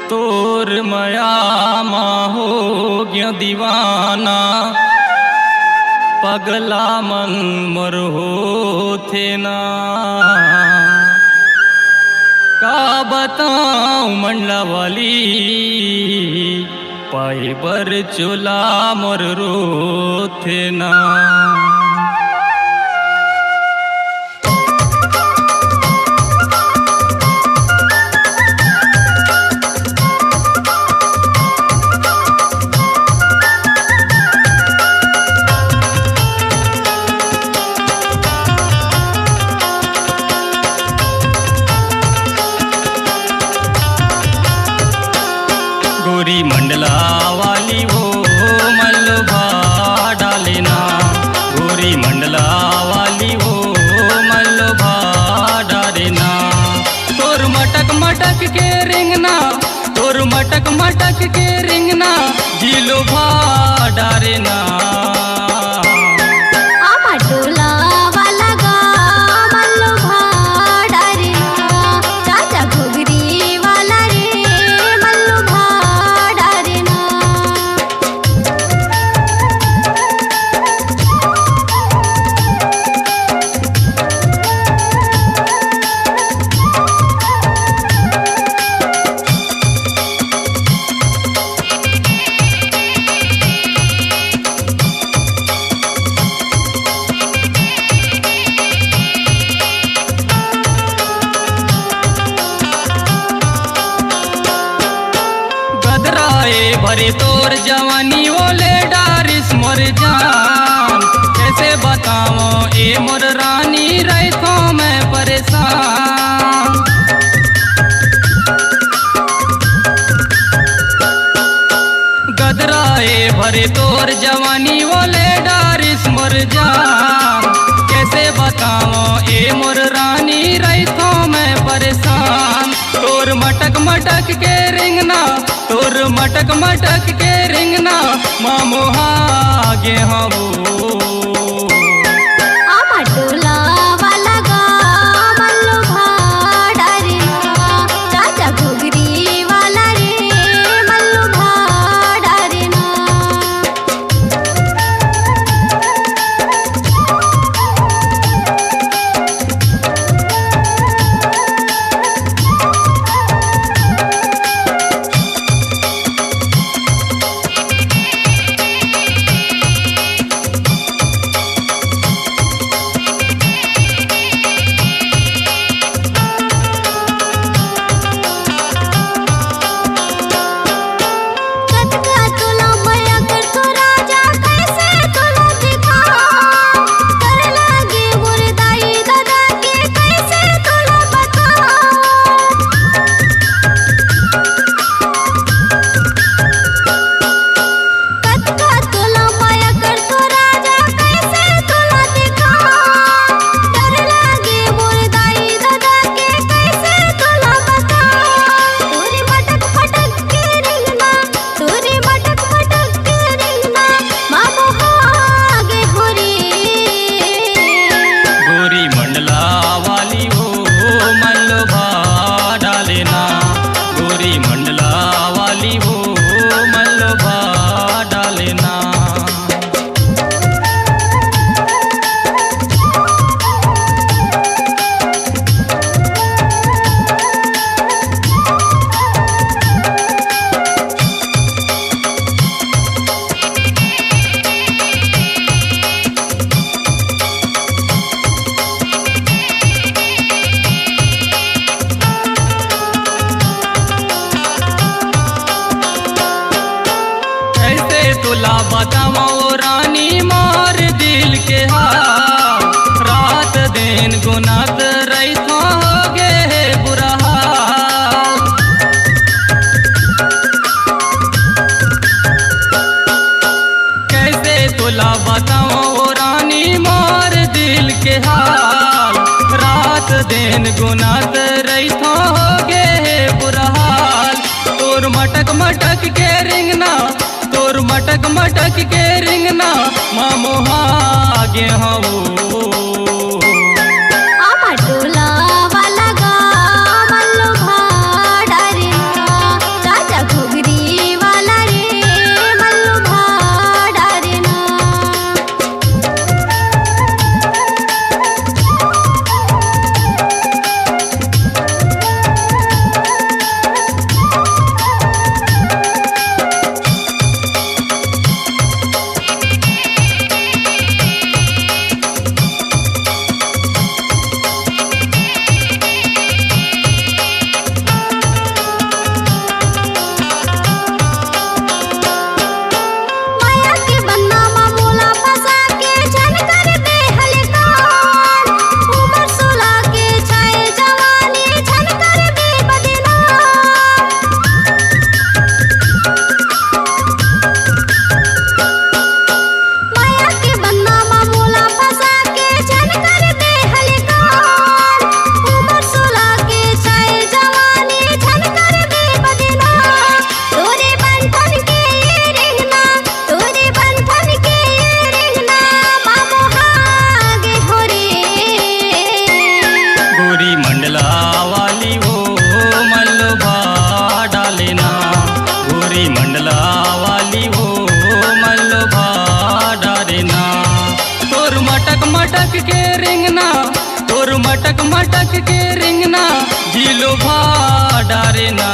तोर माया हो गया दीवाना पगला मन मर हो थे ना का बताऊं मंडला वाली पाए बर चोला मर रो थे ना। गोरी मंडला वाली वो मलभा डालेना, गोरी मंडला वाली वो मलभा डालेना। तोर मटक मटक के रिंगना, तोर मटक मटक के रिंगना जिलो भा डारेना। भरे तोर जवानी ओले डारिस मोर जान, कैसे बताओ ए मोर रानी रही तो मैं परेशान। गदराए भरे तोर जवानी ओले डारिस मोर जान, कैसे बताओ ए मोर रानी रही तो मैं परेशान। तोर मटक मटक के रिंगना, तोर मटक मटक के रिंगना मामोहा गे हबो। तुला बताओ रानी मार दिल के हाल, रात दिन गुनात रही हो गे बुरा हाल। कैसे तुला बताओ रानी मार दिल के हाल, रात दिन गुनात रही हो गे बुरा हाल। तोर मटक मटक के रिंगना, तोर मटक मटक के रिंगना मामोहा गे हबो। टोला वाला गा मल्लो भाड़ा रे मटक के रिंगना झीलो भा डारे ना